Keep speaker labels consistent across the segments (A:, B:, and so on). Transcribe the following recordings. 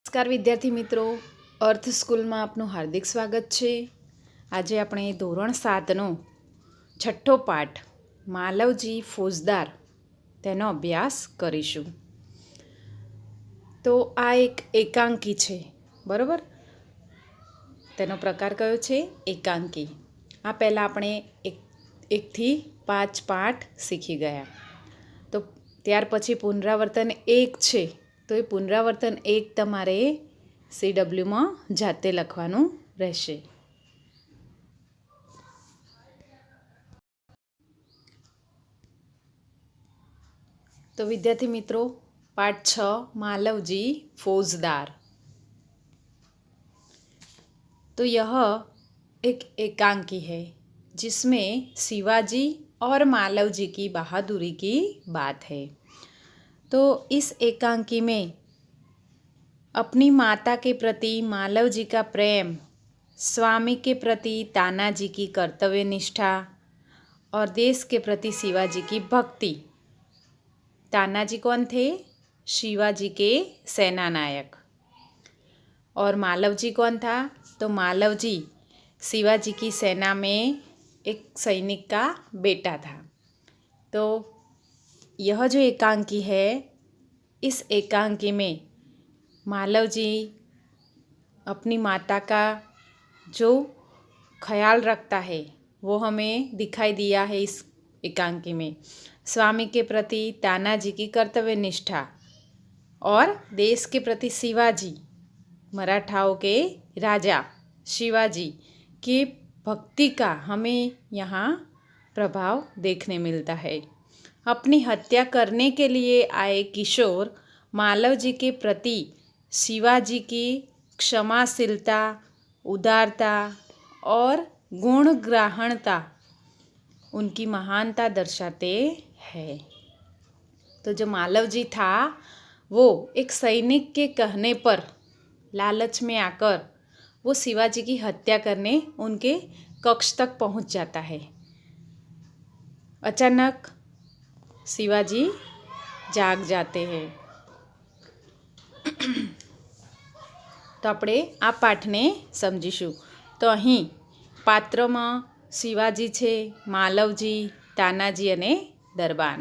A: નમસ્કાર વિદ્યાર્થી મિત્રો, અર્થ સ્કૂલમાં આપનું હાર્દિક સ્વાગત છે. આજે આપણે ધોરણ 7નો છઠ્ઠો પાઠ માલવજી ફોજદાર તેનો અભ્યાસ કરીશું. તો આ એક એકાંકી છે, બરાબર. તેનો પ્રકાર કયો છે? એકાંકી. આ પહેલાં આપણે 1 થી 5 પાઠ શીખી ગયા. તો ત્યાર પછી પુનરાવર્તન 1 છે, તો એ પુનરાવર્તન 1 તમારે CWમાં જાતે લખવાનું રહેશે. તો વિદ્યાર્થી મિત્રો, पाठ 6 मालवजी फौजदार. तो यह एक एकांकी है जिसमें शिवाजी और मालवजी की बहादुरी की बात है. तो इस एकांकी में अपनी माता के प्रति मालवजी का प्रेम, स्वामी के प्रति तानाजी की कर्तव्य निष्ठा और देश के प्रति शिवाजी की भक्ति. तानाजी कौन थे? शिवाजी के सेना नायक. और मालवजी कौन था? तो मालवजी शिवाजी की सेना में एक सैनिक का बेटा था. तो यह जो एकांकी है, इस एकांकी में मालवजी अपनी माता का जो ख्याल रखता है वो हमें दिखाई दिया है इस एकांकी में. स्वामी के प्रति तानाजी की कर्तव्य निष्ठा और देश के प्रति शिवाजी, मराठाओं के राजा शिवाजी की भक्ति का हमें यहाँ प्रभाव देखने मिलता है. अपनी हत्या करने के लिए आए किशोर मालवजी के प्रति शिवाजी की क्षमाशीलता, उदारता और गुणग्राहणता उनकी महानता दर्शाते हैं. तो जो मालवजी था वो एक सैनिक के कहने पर लालच में आकर वो शिवाजी की हत्या करने उनके कक्ष तक पहुंच जाता है. अचानक शिवाजी जाग जाते हैं. तो આપણે આ પાઠને સમજીશું. તો અહીં પાત્રમાં શિવાજી છે, માલવજી, તાનાજી અને દરબાન.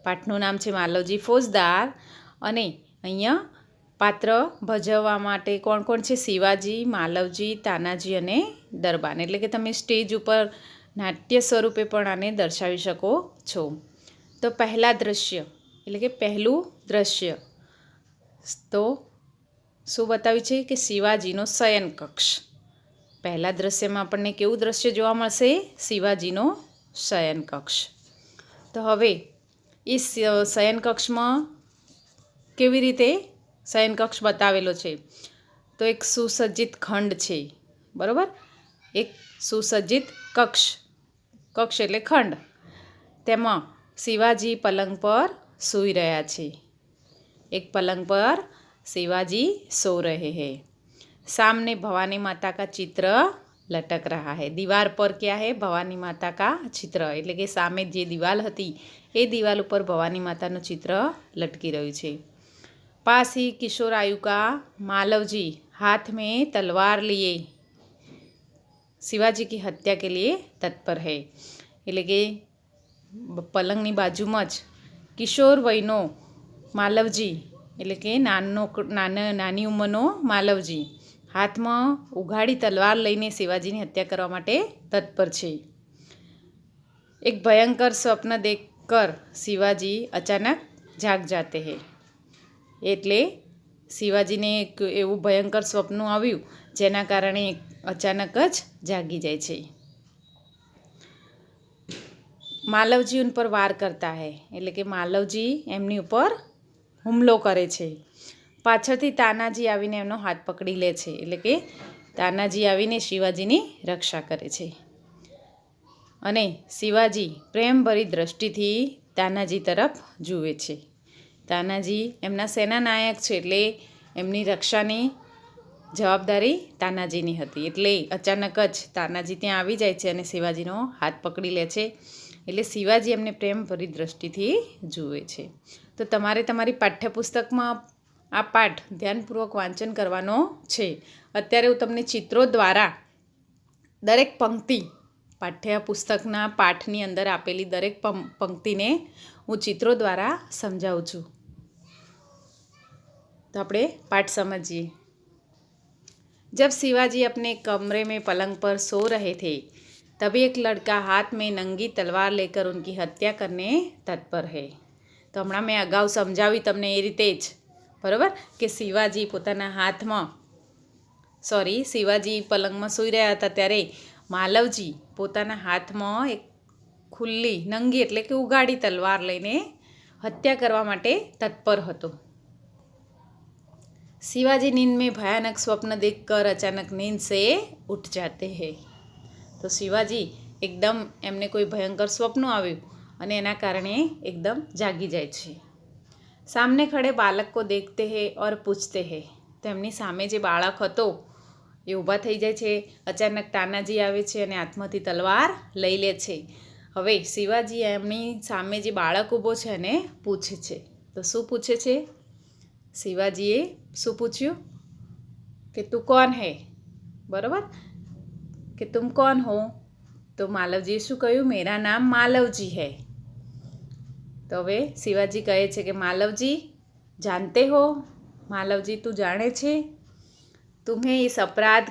A: પાઠનું નામ છે માલવજી ફોજદાર. અને અહીંયા પાત્ર ભજવવા માટે કોણ કોણ છે? શિવાજી, માલવજી, તાનાજી અને દરબાન. એટલે કે તમે સ્ટેજ ઉપર નાટ્ય સ્વરૂપે પણ આને દર્શાવી શકો છો. તો પહેલા દ્રશ્ય એટલે કે પહેલું દ્રશ્ય તો શું બતાવ્યું છે કે શિવાજીનો શયન કક્ષ. પહેલા દ્રશ્યમાં આપણને કેવું દ્રશ્ય જોવા મળશે? શિવાજીનો શયન કક્ષ. તો હવે એ શયન કક્ષમાં કેવી રીતે શયન કક્ષ બતાવેલો છે? તો એક સુસજ્જિત ખંડ છે, બરાબર. એક સુસજ્જિત કક્ષ, કક્ષ એટલે ખંડ. તેમાં शिवाजी पलंग पर सोई रहा है. एक पलंग पर शिवाजी सो रहे हैं. सामने भवानी माता का चित्र लटक रहा है. दीवार पर क्या है? भवानी माता का चित्र. એટલે કે સામે જે દિવાલ હતી એ દિવાલ ઉપર ભવાની માતાનું चित्र लटकी રહ્યું છે. पास ही किशोर आयु का मालवजी हाथ में तलवार लिए शिवाजी की हत्या के लिए तत्पर है. એટલે કે પલંગની બાજુમાં જ કિશોર વયનો માલવજી એટલે કે નાની ઉંમરનો માલવજી હાથમાં ઉઘાડી તલવાર લઈને શિવાજીની હત્યા કરવા માટે તત્પર છે. એક ભયંકર સ્વપ્ન देखकर शिवाजी अचानक जाग जाते हैं. એટલે શિવાજીને એક એવું ભયંકર સ્વપ્ન આવ્યું જેના કારણે અચાનક જ જાગી જાય છે. मालवजी उन पर वार करता है. એટલે કે માલવજી એમની ઉપર હુમલો કરે છે. પાછળથી તાનાજી આવીને એમનો હાથ પકડી લે છે. એટલે કે તાનાજી આવીને શિવાજીની રક્ષા કરે છે. અને શિવાજી પ્રેમભરી દ્રષ્ટિથી તાનાજી તરફ જુએ છે. તાનાજી એમના સેના નાયક છે એટલે એમની રક્ષાની જવાબદારી તાનાજીની હતી. એટલે અચાનક જ તાનાજી ત્યાં આવી જાય છે અને શિવાજીનો હાથ પકડી લે છે. એટલે શિવાજી એમને પ્રેમભરી દ્રષ્ટિથી જુએ છે. તો તમારે તમારી પાઠ્યપુસ્તકમાં આ પાઠ ધ્યાનપૂર્વક વાંચન કરવાનો છે. અત્યારે હું તમને ચિત્રો દ્વારા દરેક પંક્તિ પાઠ્યપુસ્તકના પાઠની અંદર આપેલી દરેક પંક્તિને હું ચિત્રો દ્વારા સમજાવું છું. तो આપણે पाठ समझिए. जब शिवाजी अपने कमरे में पलंग पर सो रहे थे तभी एक लड़का हाथ में नंगी तलवार लेकर उनकी हत्या करने तत्पर है. तो हमણાં મેં અગાઉ સમજાવી તમને એ રીતે જ બરાબર કે શિવાજી પલંગમાં સૂઈ રહ્યા હતા ત્યારે માલવજી પોતાના હાથમાં એક ખુલ્લી નંગી એટલે કે ઉગાડી તલવાર લઈને હત્યા કરવા માટે તત્પર હતો. शिवाजी नींद में भयानक स्वप्न देखकर अचानक नींद से उठ जाते हैं. तो शिवाजी एकदम एमने कोई भयंकर स्वप्न आव्યું અને એના કારણે एकदम जागी જાય છે. सामने खड़े बालक को देखते हैं और पूछते हैं. તો એમની સામે જે બાળક હતો એ ઊભા થઈ જાય છે. અચાનક તાનાજી આવે છે અને હાથમાંથી તલવાર લઈ લે છે. હવે શિવાજી એમની સામે જે બાળક ઊભો છે એને પૂછે છે. તો શું પૂછે છે? शिवाजीए શું પૂછ્યું કે તું કોણ હે, બરાબર કે तुम कौन हो. તો માલવજીએ શું કહ્યું? મેરા નામ માલવજી હૈ. તો હવે શિવાજી કહે છે કે માલવજી जानते हो, मालवजी तू जाने छे तुम्हें इस अपराध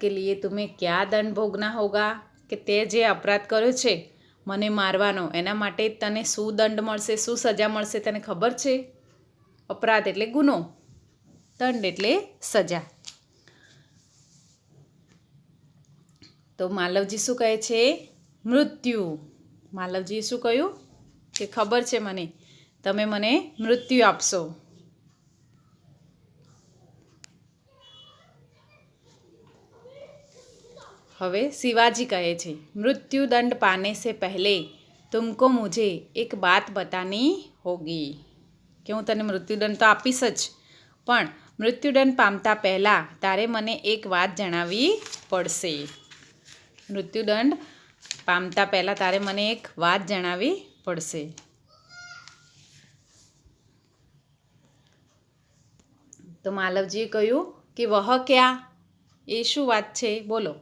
A: के लिए तुम्हें क्या दंड भोगना होगा. કે તે જે અપરાધ કર્યો છે મને મારવાનો એના માટે તને શું દંડ મળશે, શું સજા મળશે તને ખબર છે? અપરાધ એટલે ગુનો, દંડ એટલે સજા. તો માલવજી શું કહે છે? મૃત્યુ. માલવજીએ શું કહ્યું કે ખબર છે મને, તમે મને મૃત્યુ આપશો. હવે शिवाजी कहे छे मृत्यु दंड पाने से पहले तुमको मुझे एक बात बतानी होगी. कि हूँ तने मृत्युदंड तो आपीश ज पण मृत्युदंड पामता पहला तारे मने एक बात जणावी पड़शे. मृत्युदंड पामता पहला तारे मने एक बात जणावी पड़शे. तो मालवजीए कह्युं कि वह क्या, ए शुं वात छे बोलो.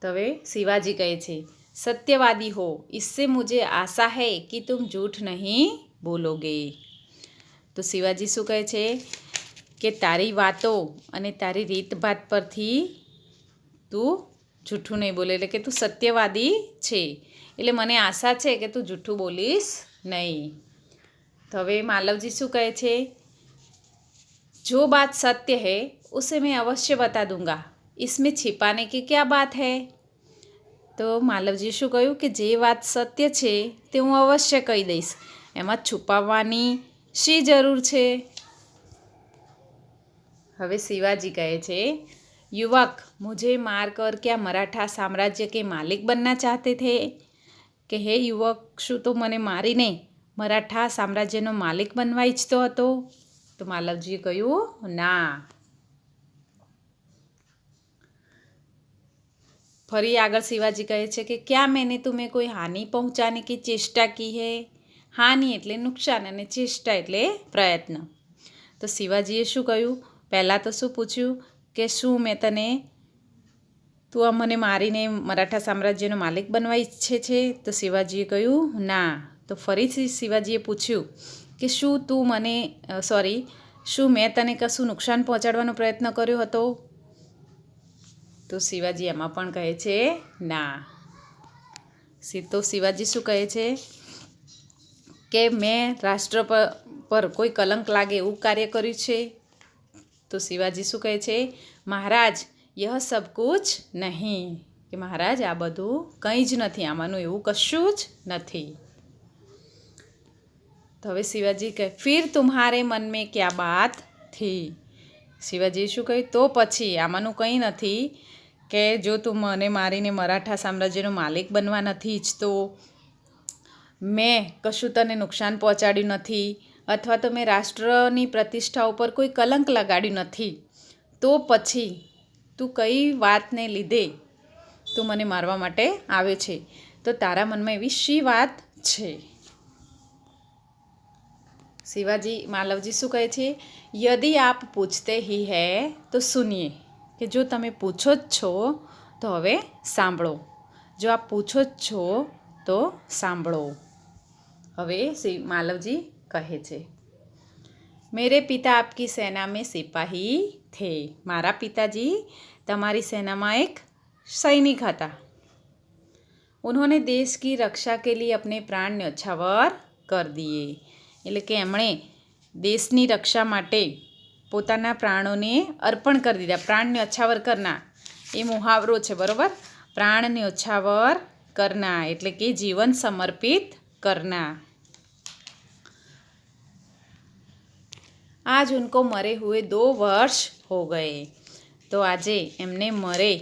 A: तो वे शिवाजी कहे छे सत्यवादी हो इससे मुझे आशा है कि तुम झूठ नहीं बोलोगे. तो शिवाजी शू कहे छे कि तारी वातो अने तारी रीतभात परथी तू जूठू नहीं बोले, એટલે કે તું સત્યવાદી છે એટલે મને આશા છે કે તું જૂઠું બોલીશ નહીં. તો હવે માલવજી શું કહે છે? जो बात सत्य है उसे मैं अवश्य बता दूंगा, इसमें छिपाने की क्या बात है. तो मालवजी शू कहूँ कि जे बात सत्य है ते हूँ अवश्य कही दईश, एमां छुपाववानी शी जरूर है. हवे शिवाजी कहे छे युवक मुझे मारकर क्या मराठा साम्राज्य के मालिक बनना चाहते थे. कि हे युवक शू तो मने मारीने मराठा साम्राज्यनो मालिक बनवा इच्छतो हतो. तो मालवजीए कहूँ ना. फरी आगळ शिवाजी कहे छे कि क्या मैंने तुम्हें कोई हानि पहुँचाने की चेष्टा की है. हानि एटले नुकसान अने चेष्टा एटले प्रयत्न. तो शिवाजीए शू कहूँ? पहला तो शू पूछ्યું કે શું મેં તને તું આ મને મારીને મરાઠા સામ્રાજ્યનો માલિક બનવા ઈચ્છે છે. તો શિવાજીએ કહ્યું ના. તો ફરીથી શિવાજીએ પૂછ્યું કે શું તું મને શું મેં તને કશું નુકસાન પહોંચાડવાનો પ્રયત્ન કર્યો હતો. તો શિવાજી એમાં પણ કહે છે ના. તો શિવાજી શું કહે છે કે મેં રાષ્ટ્ર પર કોઈ કલંક લાગે એવું કાર્ય કર્યું છે. तो शिवाजी शू कहे छे महाराज यह सब कुछ नहीं. कि महाराज आ बधुं कंई ज नथी, आमानुं एवुं कशुं ज नथी. तो हवे शिवाजी कहे फिर तुम्हारे मन में क्या बात थी. शिवाजी शू कहे तो पछी आमानुं कंई नथी के जो तू मने मारीने मराठा साम्राज्यनो मालिक बनवा नथी इच्छतो, मैं कशुं तने नुकसान पहोंचाड्युं नथी, अथवा तो मैं राष्ट्रनी प्रतिष्ठा पर कोई कलंक लगाड्युं नथी, तो पछी तू कई वातने लीधे तू मने मारवा माटे आवे छे. तो तारा मन में एवी शी वात छे. શિવાજી માલવજી શું કહે છે? યદિ આપ પૂછતે હી હૈ તો સુનિએ, કે જો તમે પૂછો જ છો તો હવે સાંભળો. જો આપ પૂછો જ છો તો સાંભળો. હવે માલવજી કહે છે, મેરે પિતા આપકી સેના में સિપાહી થે. મારા પિતાજી તમારી સેનામાં એક સૈનિક હતા. उन्होंने देश की रक्षा के लिए अपने प्राण न्यौछावर कर दिए. એટલે કે એમણે દેશની રક્ષા માટે પોતાના પ્રાણોને અર્પણ કરી દીધા. પ્રાણ ન્યૌછાવર કરના એ મુહાવરો છે, બરાબર? પ્રાણ ન્યૌછાવર કરના એટલે કે જીવન સમર્પિત કરના. आज उनको मरे हुए 2 वर्ष हो गए. તો આજે એમને મરે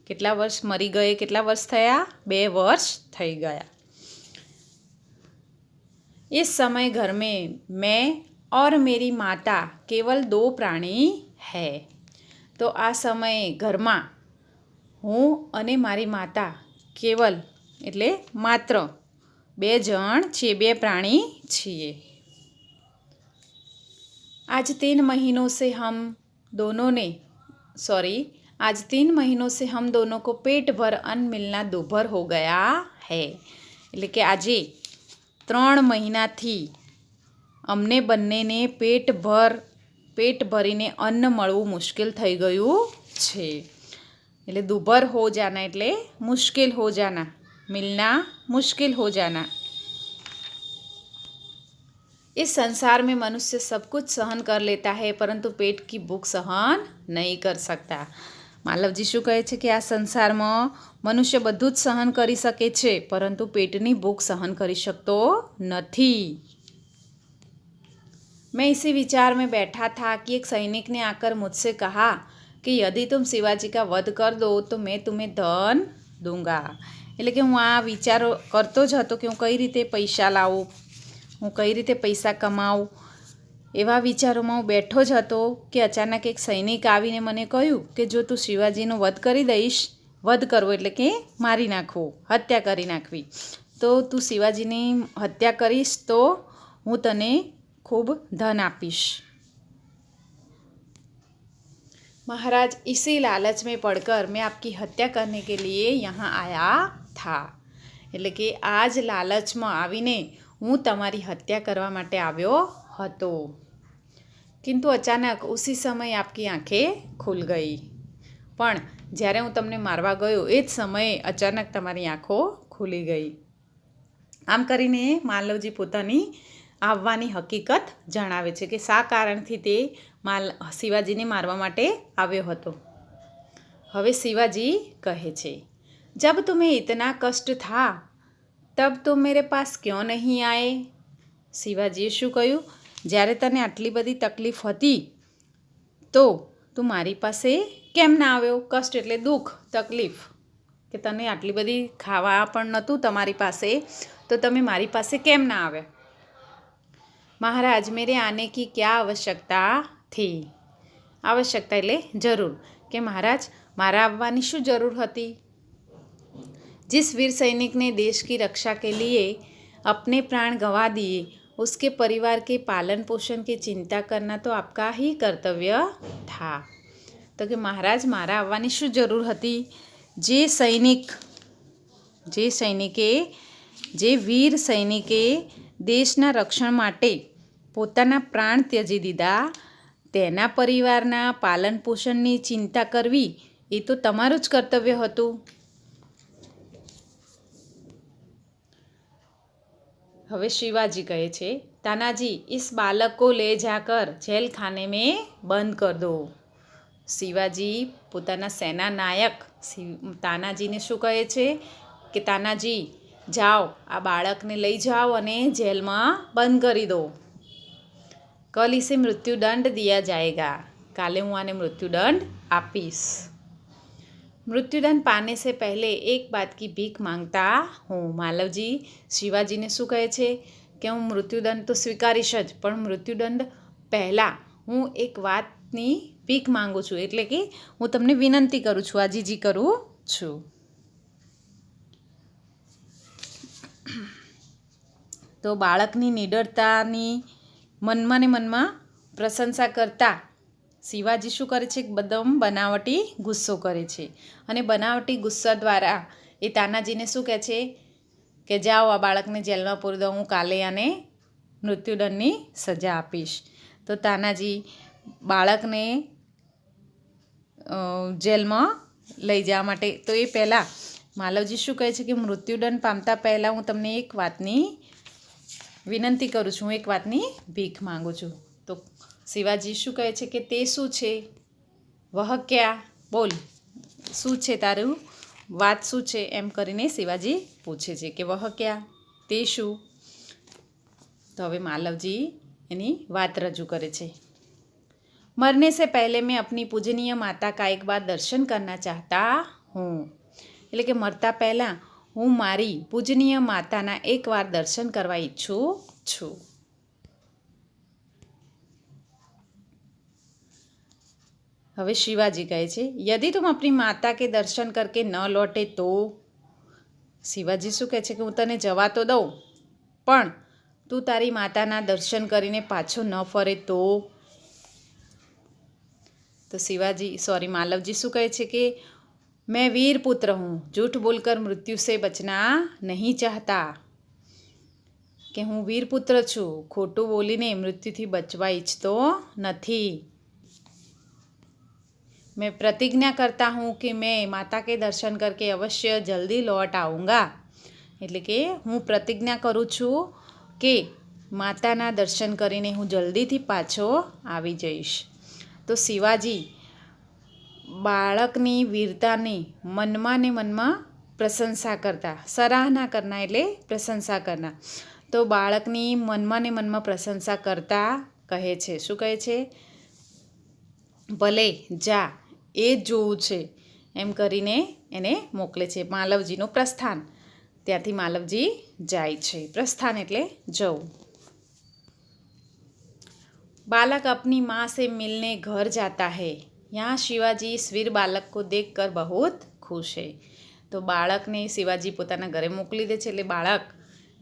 A: કેટલા વર્ષ મરી ગયે, કેટલા વર્ષ થયા? 2 વર્ષ થઈ ગયા. इस समय घर में मैं और मेरी माता केवल 2 प्राणी है. તો આ સમયે ઘરમાં હું અને મારી માતા કેવલ એટલે માત્ર 2 જણ છીએ, 2 प्राणी છીએ. आज 3 महीनों से हम दोनों से हम दोनों को पेट भर अन्न मिलना दूभर हो गया है. એટલે કે આજે 3 મહિનાથી અમને બંનેને પેટ ભરીને અન્ન મળવું મુશ્કેલ થઈ ગયું છે. એટલે દુભર હો જાના એટલે મુશ્કેલ હો જાના, મિલના મુશ્किल हो जाना. इस संसार में मनुष्य सब कुछ सहन कर लेता है परंतु पेट की भूख सहन नहीं कर सकता. માલવજી શું કહે છે કે આ સંસારમાં મનુષ્ય બધું જ સહન કરી શકે છે પરંતુ પેટની ભૂખ સહન કરી શકતો નથી. मैं इसी विचार में बैठा था कि एक सैनिक ने आकर मुझसे कहा कि यदि तुम शिवाजी का वध कर दो तो मैं तुम्हें धन दूंगा. એટલે કે હું આ વિચારો કરતો જ હતો કે હું કઈ રીતે પૈસા લાવું, હું કઈ રીતે પૈસા કમાવું. એવા વિચારોમાં હું બેઠો જ હતો કે અચાનક એક સૈનિક આવીને મને કહ્યું કે જો તું શિવાજીનો વધ કરી દઈશ, વધ કરવો એટલે કે મારી નાખવો, હત્યા કરી નાખવી, તો તું શિવાજીની હત્યા કરીશ તો હું તને खूब धन आपीश. महाराज इसी लालच में पड़कर मैं आपकी हत्या करने के लिए यहाँ आया था. એટલે કે આ જ લાલચમાં આવીને હું તમારી હત્યા કરવા માટે આવ્યો હતો. किंतु अचानक उसी समय आपकी आंखें खुल गई. પણ જ્યારે હું તમને મારવા ગયો એ જ સમયે અચાનક તમારી આંખો ખુલી ગઈ. આમ કરીને માલવજી પોતાની આવવાની હકીકત જણાવે છે કે શા કારણથી તે શિવાજીને મારવા માટે આવ્યો હતો. હવે શિવાજી કહે છે, જબ तुम्हें इतना कष्ट था तब तुम मेरे पास क्यों नहीं आए. શિવાજીએ શું કહ્યું? જ્યારે તને આટલી બધી તકલીફ હતી તો તું મારી પાસે કેમ ના આવ્યો? કષ્ટ એટલે દુઃખ, તકલીફ, કે તને આટલી બધી ખાવા પણ નહોતું તમારી પાસે તો તમે મારી પાસે કેમ ના આવ્યા? महाराज मेरे आने की क्या आवश्यकता थी. आवश्यकता એટલે જરૂર, કે મહારાજ મારા આવવાની શું જરૂર હતી? जिस वीर सैनिक ने देश की रक्षा के लिए अपने प्राण गंवा दिए उसके परिवार के पालन पोषण की चिंता करना तो आपका ही कर्तव्य था. તો કે મહારાજ મારા આવવાની શું જરૂર હતી? જે વીર સૈનિકે દેશના રક્ષણ માટે પોતાના પ્રાણ ત્યજી દીધા તેના પરિવારના પાલન પોષણની ચિંતા કરવી એ તો તમારું જ કર્તવ્ય હતું. હવે શિવાજી કહે છે, તાનાજી इस बालक को ले जाकर जेल खाने में बंद कर दो. શિવાજી પોતાના સેના નાયક તાનાજીને શું કહે છે કે તાનાજી જાઓ, આ બાળકને લઈ જાઓ અને જેલમાં બંધ કરી દો. कल इसे मृत्युदंड दिया जाएगा. काले હું આને मृत्युदंड આપીશ. मृत्युदंड पाने से पहले एक बात की भीख मांगता हूँ. માલવજી શિવાજીને શું કહે છે કે હું મૃત્યુદંડ તો સ્વીકારીશ જ, પણ મૃત્યુદંડ પહેલાં હું એક વાતની ભીખ માંગુ છું, એટલે કે હું તમને વિનંતી કરું છું, આજીજી કરું છું. તો બાળકની નિડરતાની મનમાં ને મનમાં પ્રશંસા કરતા શિવાજી શું કરે છે? એકદમ બનાવટી ગુસ્સો કરે છે અને બનાવટી ગુસ્સા દ્વારા એ તાનાજીને શું કહે છે કે જાઓ આ બાળકને જેલમાં પૂરી દો, હું કાલે આને મૃત્યુદંડની સજા આપીશ. તો તાનાજી બાળકને જેલમાં લઈ જવા માટે તો એ પહેલાં માલવજી શું કહે છે કે મૃત્યુદંડ પામતા પહેલાં હું તમને એક વાતની વિનંતી કરું છું, હું એક વાતની ભીખ માંગુ છું. તો શિવાજી શું કહે છે કે તે શું છે? વહ ક્યાં? બોલ, શું છે તારું વાત શું છે? એમ કરીને શિવાજી પૂછે છે કે વહ ક્યાં, તે શું? તો હવે માલવજી એની વાત રજૂ કરે છે. मरने से पहले मैं अपनी पूजनीय माता का एक बार दर्शन करना चाहता हूँ. એટલે કે મરતા પહેલાં હું મારી પૂજનીય માતાના એકવાર દર્શન કરવા ઈચ્છું છું. હવે શિવાજી કહે છે यदि तुम अपनी माता के दर्शन करके न लौटे तो. શિવાજી શું કહે છે કે હું તને જવા તો દઉં, પણ તું તારી માતાના દર્શન કરીને પાછો ન ફરે તો. तो मालवजी शू कहे छे कि मैं वीर पुत्र हूँ, झूठ बोलकर मृत्यु से बचना नहीं चाहता. कि हूँ वीर पुत्र छूँ, खोटू बोलीने मृत्युथी बचवा इच्छतो नहीं. मैं प्रतिज्ञा करता हूँ कि मैं माता के दर्शन करके अवश्य जल्दी लौट आऊँगा. એટલે કે હું પ્રતિજ્ઞા કરું છું કે માતાના દર્શન કરીને હું જલ્દીથી પાછો આવી જઈશ. તો શિવાજી બાળકની વીરતાની મનમાં ને મનમાં પ્રશંસા કરતા, સરાહના કરના એટલે પ્રશંસા કરના. તો બાળકની મનમાં ને મનમાં પ્રશંસા કરતા કહે છે, શું કહે છે? ભલે જા, એ જ જોવું છે એમ કરીને એને મોકલે છે. માલવજીનું પ્રસ્થાન, ત્યાંથી માલવજી જાય છે. પ્રસ્થાન એટલે જવું. बालक अपनी माँ से मिलने घर जाता है. यहाँ शिवाजी इस वीर बालक को देखकर बहुत खुश है. તો બાળકને શિવાજી પોતાના ઘરે મોકલી દે છે. એટલે બાળક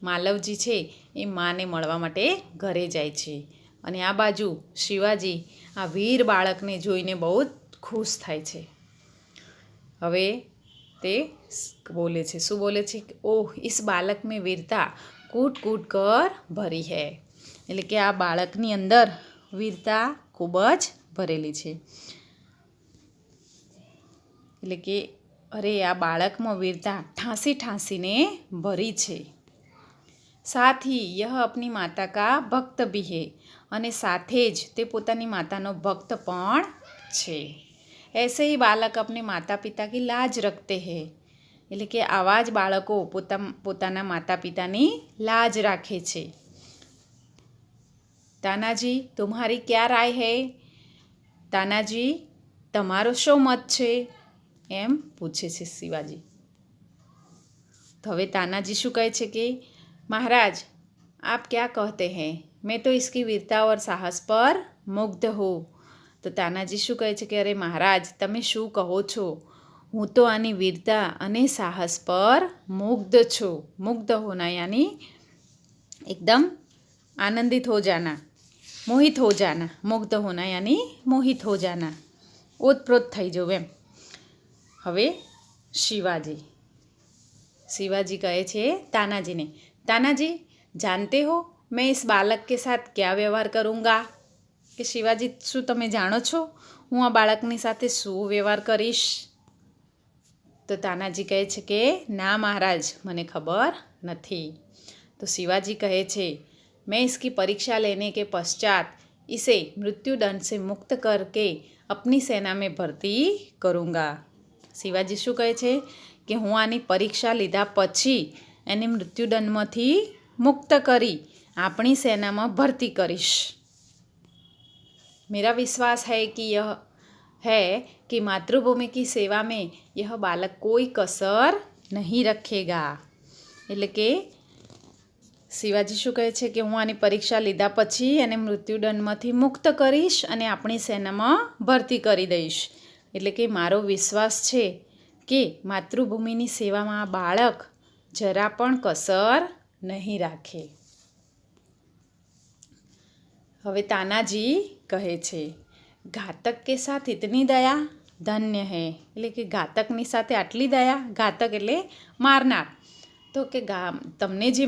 A: માલવજી છે એ માને મળવા માટે ઘરે જાય છે. અને આ બાજુ શિવાજી આ વીર બાળકને જોઈને બહુ જ ખુશ થાય છે. હવે તે બોલે છે, શું બોલે છે? ઓહ, इस बालक में वीरता कूट कूट कर भरी है. એટલે કે આ બાળકની અંદર વીરતા ખૂબ જ ભરેલી છે. એટલે કે અરે આ બાળકમાં વીરતા ઠાંસી ઠાંસીને ભરી છે. સાથ ही यह अपनी माता का भक्त भी है. અને સાથે જ તે પોતાની માતાનો ભક્ત પણ છે. ऐसे ही बालक अपने माता पिता की लाज रखते हैं. એટલે કે આવા જ બાળકો પોતાના માતા પિતાની લાજ રાખે છે. तानाजी तुम्हारी क्या राय है? तानाजी તમારો શો મત છે? એમ પૂછે છે શિવાજી. તો હવે તાનાજી શું કહે છે કે महाराज आप क्या कहते हैं? मैं तो इसकी वीरता और साहस पर मुग्ध हूँ. તો તાનાજી શું કહે છે કે અરે મહારાજ, તમે શું કહો છો? હું તો આની વીરતા અને સાહસ પર મુગ્ધ છું. મુગ્ધ હોના યાની એકદમ आनंदित हो जाना, मोहित हो जाना. मुग्ध होना यानी मोहित हो जाना, ओतप्रोत થઈ જવું એમ. હવે शिवाजी કહે છે तानाजी ने, तानाजी जानते हो मैं इस बालक के साथ क्या व्यवहार करूँगा? કે શિવાજી શું તમે જાણો છો હું આ બાળકની સાથે શું વ્યવહાર કરીશ? તો તાનાજી કહે છે કે ના મહારાજ, મને ખબર નથી. તો શિવાજી કહે છે मैं इसकी परीक्षा लेने के पश्चात इसे मृत्युदंड से मुक्त करके अपनी सेना में भर्ती करूँगा. શિવાજી શું કહે છે કે હું આની પરીક્ષા લીધા પછી એને મૃત્યુદંડમાંથી મુક્ત કરી આપણી સેનામાં ભરતી કરીશ. मेरा विश्वास है कि मातृभूमि की सेवा में यह बालक कोई कसर नहीं रखेगा. એટલે કે શિવાજી શું કહે છે કે હું આની પરીક્ષા લીધા પછી એને મૃત્યુદંડમાંથી મુક્ત કરીશ અને આપણી સેનામાં ભરતી કરી દઈશ. એટલે કે મારો વિશ્વાસ છે કે માતૃભૂમિની સેવામાં આ બાળક જરા પણ કસર નહીં રાખે. હવે તાનાજી કહે છે, ઘાતક કે સાથ ઇતની દયા ધન્ય હૈ, એટલે કે ઘાતકની સાથે આટલી દયા, ઘાતક એટલે મારનાર, તો કે તમને જે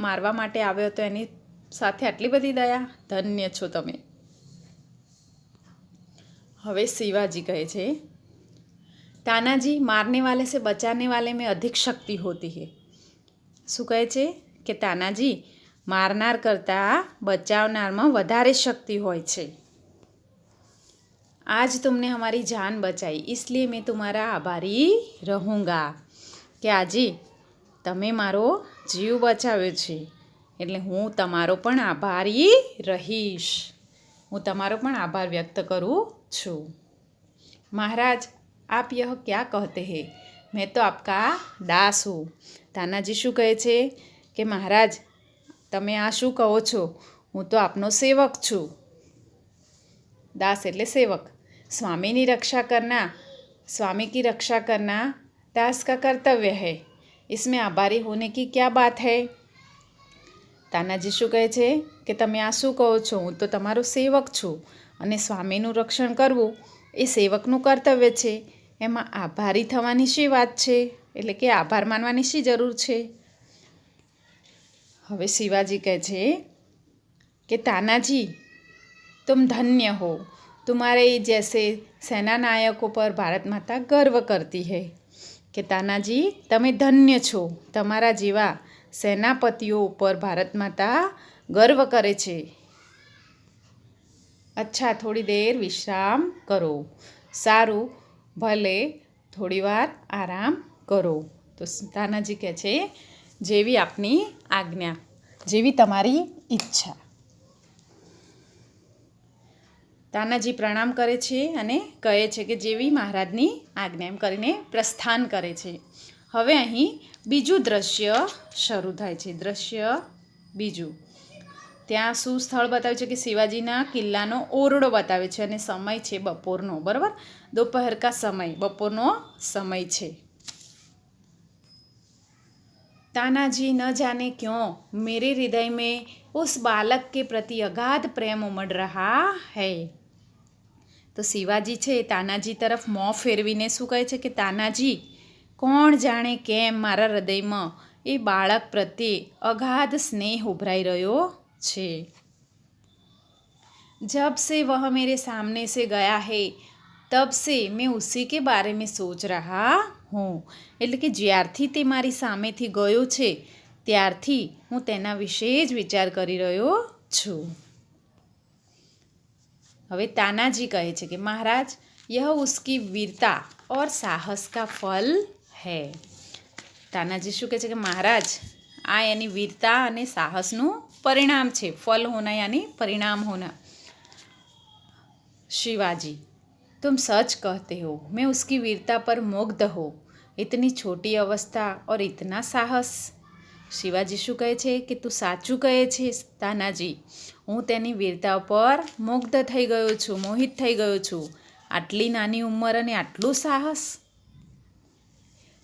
A: મારવા માટે આવ્યો હતો એની સાથે આટલી બધી દયા, ધન્ય છો તમે. હવે શિવાજી કહે છે, तानाजी मारने वाले से बचाने वाले में अधिक शक्ति होती है. શું કહે છે કે તાનાજી મારનાર કરતાં બચાવનારમાં વધારે શક્તિ હોય છે. आज तुमने हमारी जान बचाई इसलिए मैं तुम्हारा आभारी रहूँगा. કે આજે તમે મારો જીવ બચાવ્યો છે એટલે હું તમારો પણ આભારી રહીશ, હું તમારો પણ આભાર વ્યક્ત કરું છું. મહારાજ आप यह क्या कहते हैं, मैं तो आपका दास हूँ. તાનાજી શું કહે છે કે મહારાજ તમે આ શું કહો છો, હું તો આપનો સેવક છું. दास એટલે સેવક. स्वामी की रक्षा करना दास का कर्तव्य है, इसमें आभारी होने की क्या बात है. તાનાજી શું કહે છે કે તમે આ શું કહો છો, હું તો તમારો સેવક છું અને સ્વામીનું રક્ષણ કરવું એ સેવકનું કર્તવ્ય છે, એમાં આભારી થવાની શી વાત છે, એટલે કે આભાર માનવાની શી જરૂર છે. હવે શિવાજી કહે છે કે तानाजी तुम धन्य हो, तुम्हारे जैसे सेना नायकों पर भारत माता गर्व करती है. કે તાનાજી તમે ધન્ય છો, તમારા જેવા સેનાપતિઓ ઉપર ભારત માતા ગર્વ કરે છે. અચ્છા થોડી દેર વિશ્રામ કરો, સારું ભલે થોડીવાર આરામ કરો. તો તાનાજી કહે છે જેવી આપની આજ્ઞા, જેવી તમારી ઈચ્છા. તાનાજી પ્રણામ કરે છે અને કહે છે કે જેવી મહારાજની આજ્ઞા, એમ કરીને પ્રસ્થાન કરે છે. હવે અહીં બીજું દ્રશ્ય શરૂ થાય છે. દ્રશ્ય બીજું, ત્યાં શું સ્થળ બતાવે છે કે શિવાજીના કિલ્લાનો ઓરડો બતાવે છે અને સમય છે બપોરનો, બરાબર, दोपहर का समय, બપોરનો સમય છે. तानाजी न जाने क्यों मेरे हृदय में उस बालक के प्रति अगाध प्रेम उमड़ रहा है. તો શિવાજી છે તાનાજી તરફ મોં ફેરવીને શું કહે છે કે તાનાજી કોણ જાણે કેમ મારા હૃદયમાં એ બાળક પ્રત્યે અગાધ સ્નેહ ઉભરાઈ રહ્યો છે. जब से वह मेरे सामने से गया है तब से मैं उसी के बारे में सोच रहा हूँ. એટલે કે જ્યારથી તે મારી સામેથી ગયો છે ત્યારથી હું તેના વિશે જ વિચાર કરી રહ્યો છું. હવે તાનાજી કહે છે કે મહારાજ यह उसकी वीरता और साहस का फल है. તાનાજી શું કહે છે કે મહારાજ આ એની વીરતા અને સાહસનું પરિણામ છે. ફલ હોના યાની પરિણામ હોના. शिवाजी तुम सच कहते हो, मैं उसकी वीरता पर मुग्ध हो, इतनी छोटी अवस्था और इतना साहस. શિવાજી શું કહે છે કે તું સાચું કહે છે તાનાજી, હું તેની વીરતા પર મુગ્ધ થઈ ગયો છું, મોહિત થઈ ગયો છું. આટલી નાની ઉંમર અને આટલું સાહસ.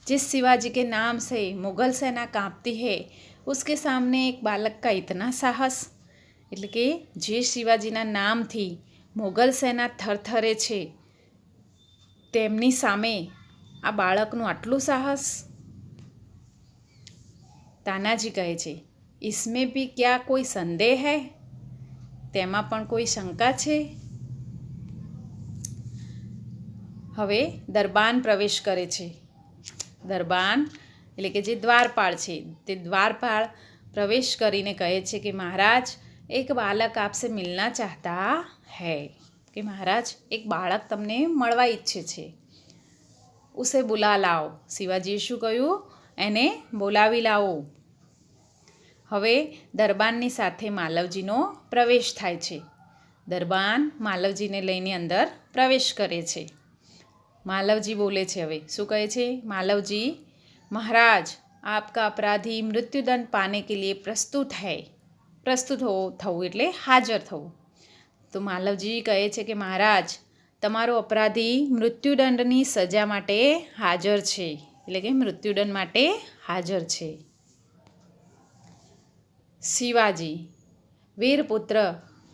A: जिस शिवाजी के नाम से मुगल सेना कांपती है उसके सामने एक बालक का इतना साहस. એટલે કે જે શિવાજીના નામથી મુગલ સેના થરથરે છે તેમની સામે આ બાળકનું આટલું સાહસ. તાનાજી કહે છે इसमें भी क्या कोई संदेह है, તેમાં પણ કોઈ શંકા છે. હવે દરબાન પ્રવેશ કરે છે. દરબાન એટલે કે જે દ્વારપાળ છે તે દ્વારપાળ પ્રવેશ કરીને કહે છે કે મહારાજ એક બાલક આપસે મિલના ચાહતા હૈ. કે મહારાજ એક બાળક તમને મળવા ઈચ્છે છે. ઉસે બુલા લાવો. શિવાજીએ શું કહ્યું, એને બોલાવી લાવો. હવે દરબાનની સાથે માલવજીનો પ્રવેશ થાય છે. દરબાન માલવજીને લઈને અંદર પ્રવેશ કરે છે. માલવજી બોલે છે. હવે શું કહે છે માલવજી, महाराज आपका अपराधी मृत्युदंड पाने के लिए प्रस्तुत है. પ્રસ્તુત થવું એટલે હાજર થવું. તો માલવજી કહે છે કે મહારાજ તમારો અપરાધી મૃત્યુદંડની સજા માટે હાજર છે, એટલે કે મૃત્યુદંડ માટે હાજર છે. શિવાજી વીરપુત્ર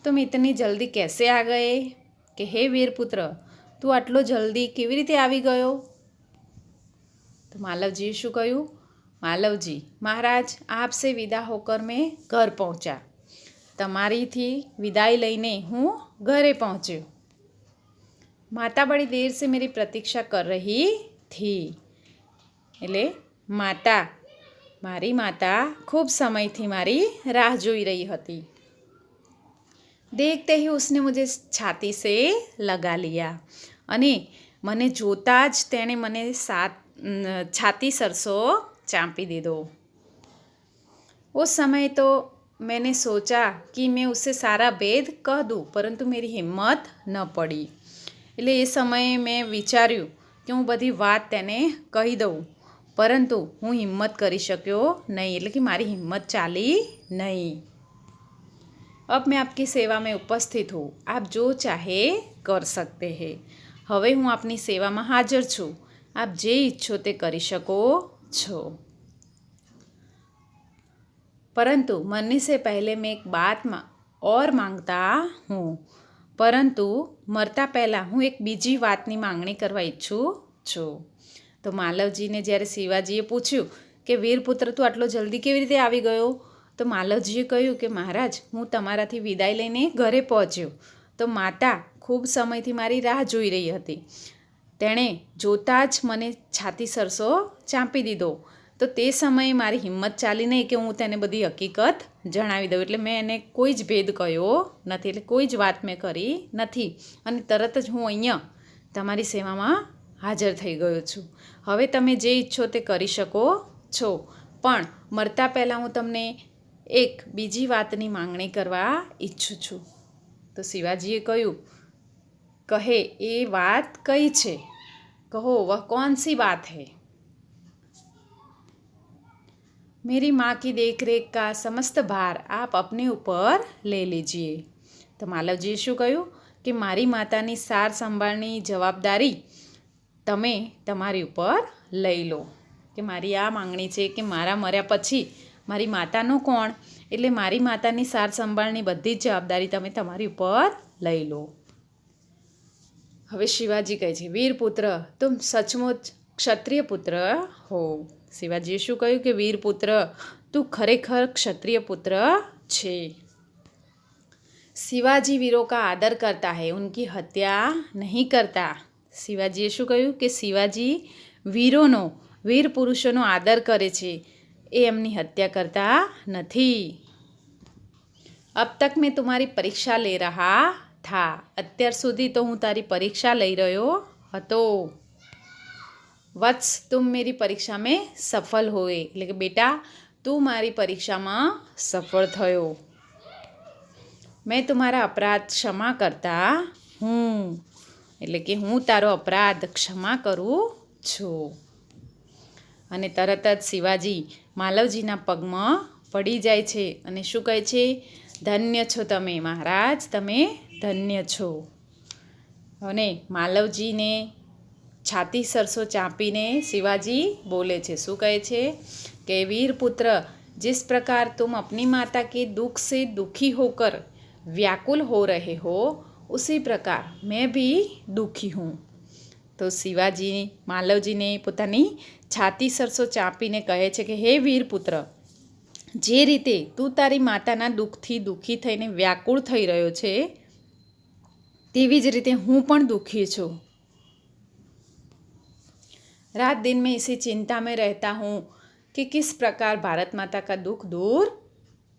A: तुम इतनी जल्दी कैसे आ गए? કે હે વીરપુત્ર, તું આટલો જલ્દી કેવી રીતે આવી ગયો? તો માલવજીએ શું કહ્યું? માલવજી, महाराज आपसे विदा होकर मैं घर पहुँचा. તમારીથી વિદાય લઈને હું ઘરે પહોંચ્યો. माता बड़ी देर से मेरी प्रतीक्षा कर रही थी. એટલે મારી માતા ખૂબ સમયથી મારી રાહ જોઈ રહી હતી. देखते ही उसने मुझे छाती से लगा लिया. અને મને જોતાં જ તેણે મને छाती सरसो चाँपी દીધો. उस समय तो मैंने सोचा कि मैं उसे सारा भेद कह दूँ, परंतु मेरी हिम्मत न पड़ी. એટલે એ સમયે મેં વિચાર્યું કે હું બધી વાત તેને કહી દઉં, પરંતુ હું હિંમત કરી શક્યો નહીં. એટલે કે મારી હિંમત ચાલી નહીં. अब मैं आपकी सेवा में उपस्थित हूँ, आप जो चाहे कर सकते हैं. હવે હું આપની સેવામાં હાજર છું, આપ જે ઈચ્છો તે કરી શકો છો. परंतु मरने से पहले मैं एक बात और मांगता हूँ. પરંતુ મરતા પહેલાં હું એક બીજી વાતની માંગણી કરવા ઈચ્છું છું. તો માલવજીને જ્યારે શિવાજીએ પૂછ્યું કે વીરપુત્ર તું આટલો જલ્દી કેવી રીતે આવી ગયો? તો માલવજીએ કહ્યું કે મહારાજ, હું તમારાથી વિદાય લઈને ઘરે પહોંચ્યો તો માતા ખૂબ સમયથી મારી રાહ જોઈ રહી હતી. તેણે જોતાં જ મને છાતી સરસો ચાંપી દીધો. તો તે સમયે મારી હિંમત ચાલી નહીં કે હું તેને બધી હકીકત જણાવી દઉં. એટલે મેં એને કોઈ જ ભેદ કહ્યો નથી, એટલે કોઈ જ વાત મેં કરી નથી. અને તરત જ હું અહીંયા તમારી સેવામાં હાજર થઈ ગયો છું. હવે તમે જે ઈચ્છો તે કરી શકો છો, પણ મરતા પહેલાં હું તમને એક બીજી વાતની માંગણી કરવા ઈચ્છું છું. તો શિવાજીએ કહ્યું, કહે એ વાત કઈ છે? કહો વહ कौन सी बात है? मेरी माँ की देख रेख का समस्त भार आप अपने ऊपर ले लीजिए. તો માલવજીએ શું કહ્યું કે મારી માતાની સાર સંભાળની જવાબદારી તમે તમારી ઉપર લઈ લો. કે મારી આ માંગણી છે કે મારા મર્યા પછી મારી માતાનું કોણ? એટલે મારી માતાની સાર સંભાળની બધી જ જવાબદારી તમે તમારી ઉપર લઈ લો. હવે શિવાજી કહે છે, વીરપુત્ર તુમ સચમુચ ક્ષત્રિય પુત્ર હો. શિવાજીએ શું કહ્યું કે વીરપુત્ર તું ખરેખર ક્ષત્રિય પુત્ર છે. शिवाजी वीरों का आदर करता है, उनकी हत्या नहीं करता. શિવાજીએ શું કહ્યું કે શિવાજી વીરોનો, વીર પુરુષોનો આદર કરે છે, એ એમની હત્યા કરતા નથી. अब तक मैं तुम्हारी परीक्षा ले रहा था. અત્યાર સુધી તો હું તારી પરીક્ષા લઈ રહ્યો હતો. वत्स तुम मेरी परीक्षा में सफल हुए. એટલે કે બેટા તું મારી પરીક્ષામાં સફળ થયો. मैं तुम्हारा अपराध क्षमा करता हूँ. એટલે કે હું તારો અપરાધ ક્ષમા કરું છું. અને તરત જ શિવાજી માલવજીના પગમાં પડી જાય છે અને શું કહે છે? ધન્ય છો તમે મહારાજ, તમે ધન્ય છો. અને માલવજીને છાતી સરસો ચાંપીને શિવાજી બોલે છે. શું કહે છે કે વીરपुत्र जिस प्रकार तुम अपनी माता के दुख से दुखी होकर व्याकुल हो रहे हो, उसी प्रकार मैं भी दुखी हूँ. તો શિવાજી માલવજીને પોતાની છાતી સરસો ચાંપીને કહે છે કે હે વીરપુત્ર, જે રીતે તું તારી માતાના દુઃખથી દુઃખી થઈને વ્યાકુળ થઈ રહ્યો છે, તેવી જ રીતે હું પણ દુઃખી છું. रात दिन में इसी चिंता में रहता हूँ कि किस प्रकार भारत माता का दुख दूर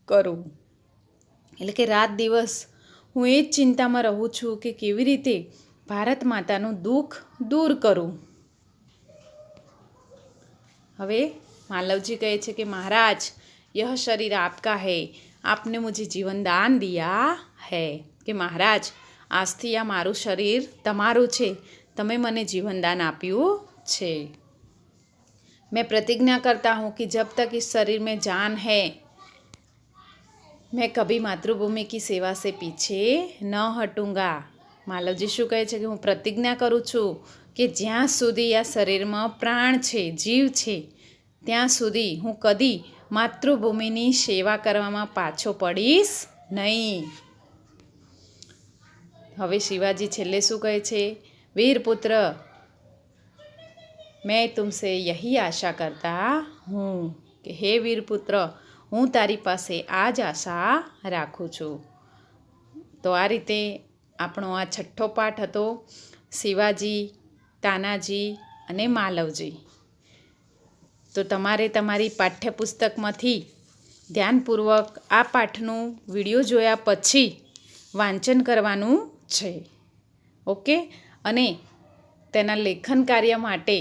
A: करूँ. એટલે કે રાત દિવસ હું એ જ ચિંતામાં રહું છું કે કેવી રીતે ભારત માતાનું દુઃખ દૂર કરું. હવે માલવજી કહે છે કે મહારાજ, यह शरीर आपका है, आपने मुझे जीवन दान दिया है. કે મહારાજ, આજથી આ મારું શરીર તમારું છે, તમે મને જીવનદાન આપ્યું છે. मैं प्रतिज्ञा करता हूँ कि जब तक इस शरीर में जान है, मैं कभी मातृभूमि की सेवा से पीछे न हटूंगा. માલવજી શું કહે છે કે હું પ્રતિજ્ઞા કરું છું કે જ્યાં સુધી આ શરીરમાં પ્રાણ છે, જીવ છે, ત્યાં સુધી હું કદી માતૃભૂમિની સેવા કરવામાં પાછો પડીશ નહીં. હવે શિવાજી છેલ્લે શું કહે છે? વીરપુત્ર, મેં તુમસે યહી આશા કરતા હું કે હે વીરપુત્ર, હું તારી પાસે આ જ આશા રાખું છું. તો આ રીતે આપણો આ છઠ્ઠો પાઠ હતો, શિવાજી, તાનાજી અને માલવજી. તો તમારે તમારી પાઠ્યપુસ્તકમાંથી ધ્યાનપૂર્વક આ પાઠનું વિડીયો જોયા પછી વાંચન કરવાનું છે. ઓકે. અને તેના લેખન કાર્ય માટે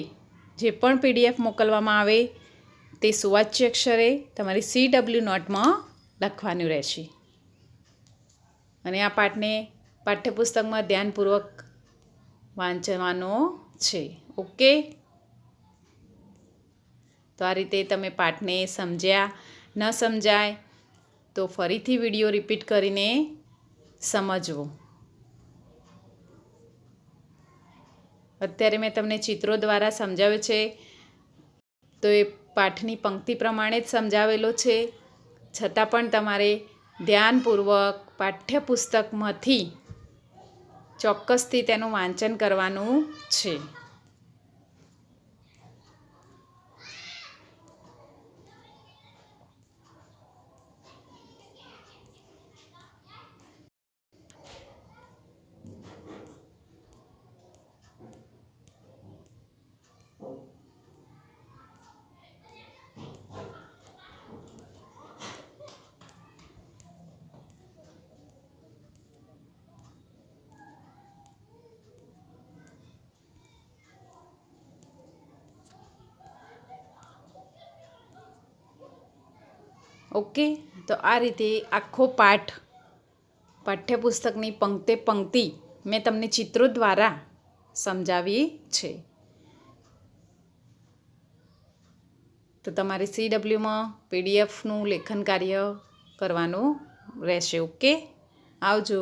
A: જે પણ PDF મોકલવામાં આવે તે સુવાચ્ય અક્ષરે તમારી CW નોટમાં લખવાનું રહેશે. અને આ પાઠને પાઠ્યપુસ્તકમાં ધ્યાનપૂર્વક વાંચવાનો છે. ઓકે. તો આ રીતે તમે પાઠને સમજ્યા. ન સમજાય તો ફરીથી વિડીયો રિપીટ કરીને સમજવો. અત્યારે મેં તમને ચિત્રો દ્વારા સમજાવ્યો છે, તો એ પાઠની પંક્તિ પ્રમાણે જ સમજાવેલો છે. છતાં પણ તમારે ધ્યાનપૂર્વક પાઠ્યપુસ્તકમાંથી ચોક્કસથી તેનું વાંચન કરવાનું છે. ઓકે. તો આ રીતે આખો પાઠ પાઠ્યપુસ્તકની પંક્તે પંક્તિ મેં તમને ચિત્રો દ્વારા સમજાવી છે. તો તમારે CWમાં PDFનું લેખન કાર્ય કરવાનું રહેશે. ઓકે. આવજો.